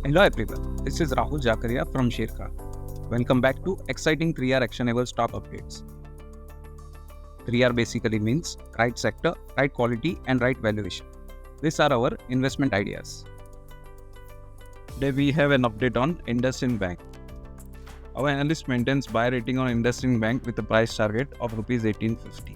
Hello everyone, this is Rahul Jakaria from Sharekhan. Welcome back to exciting 3R actionable stock updates. 3R basically means right sector, right quality and right valuation. These are our investment ideas. Today we have an update on Indusind Bank. Our analyst maintains buy rating on Indusind Bank with a price target of Rs 1850.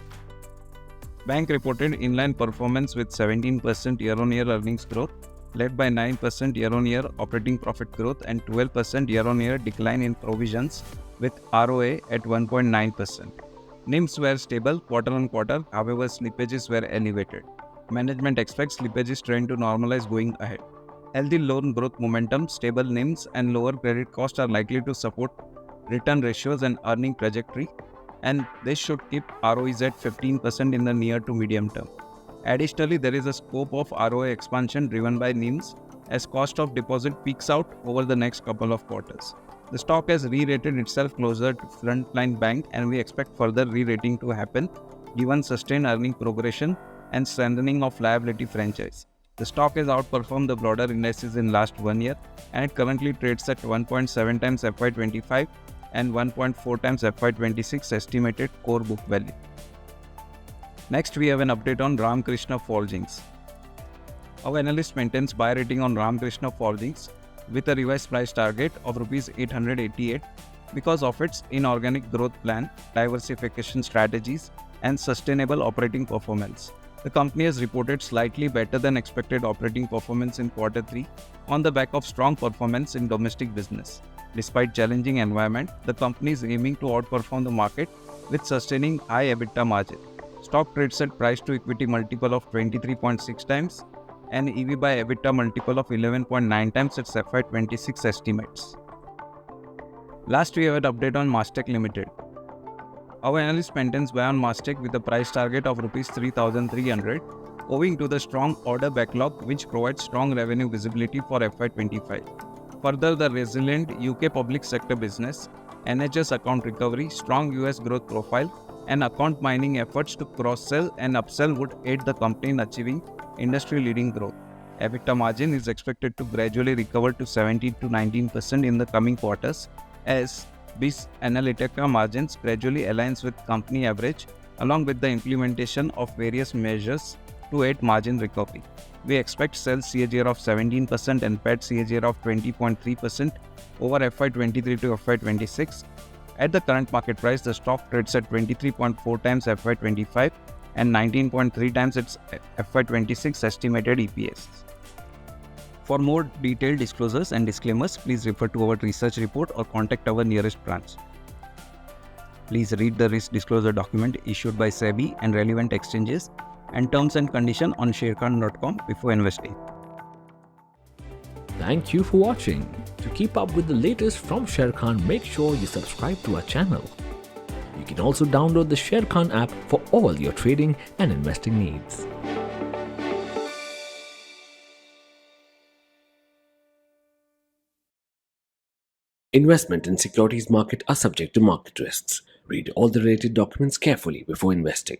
Bank reported inline performance with 17% year-on-year earnings growth, led by 9% year-on-year operating profit growth and 12% year-on-year decline in provisions with ROA at 1.9%. NIMs were stable quarter-on-quarter, however slippages were elevated. Management expects slippages trend to normalize going ahead. Healthy loan growth momentum, stable NIMs and lower credit costs are likely to support return ratios and earning trajectory, and this should keep ROEs at 15% in the near to medium term. Additionally, there is a scope of ROA expansion driven by NIMs as cost of deposit peaks out over the next couple of quarters. The stock has re-rated itself closer to frontline bank, and we expect further re-rating to happen given sustained earning progression and strengthening of liability franchise. The stock has outperformed the broader indices in last 1 year, and it currently trades at 1.7 times FY25 and 1.4 times FY26 estimated core book value. Next, we have an update on Ramkrishna Forgings. Our analyst maintains buy rating on Ramkrishna Forgings with a revised price target of Rs 888 because of its inorganic growth plan, diversification strategies, and sustainable operating performance. The company has reported slightly better than expected operating performance in Q3 on the back of strong performance in domestic business. Despite challenging environment, the company is aiming to outperform the market with sustaining high EBITDA margin. Stock trades at price to equity multiple of 23.6 times and EV by EBITDA multiple of 11.9 times its FY26 estimates. Last, we have an update on Mastek Ltd. Our analyst maintains buy on Mastek with a price target of Rs 3,300 owing to the strong order backlog which provides strong revenue visibility for FY25. Further, the resilient UK public sector business, NHS account recovery, strong US growth profile, and account mining efforts to cross-sell and upsell would aid the company in achieving industry-leading growth. EBITDA margin is expected to gradually recover to 17 to 19% in the coming quarters as BIS Analytica margins gradually aligns with company average along with the implementation of various measures to aid margin recovery. We expect sales CAGR of 17% and PAT CAGR of 20.3% over FY23 to FY26. At the current market price, the stock trades at 23.4 times FY25 and 19.3 times its FY26 estimated EPS. For more detailed disclosures and disclaimers, please refer to our research report or contact our nearest branch. Please read the risk disclosure document issued by SEBI and relevant exchanges and terms and conditions on sharekhan.com before investing. Thank you for watching. To keep up with the latest from Sharekhan, make sure you subscribe to our channel. You can also download the Sharekhan app for all your trading and investing needs. Investment in securities market are subject to market risks. Read all the related documents carefully before investing.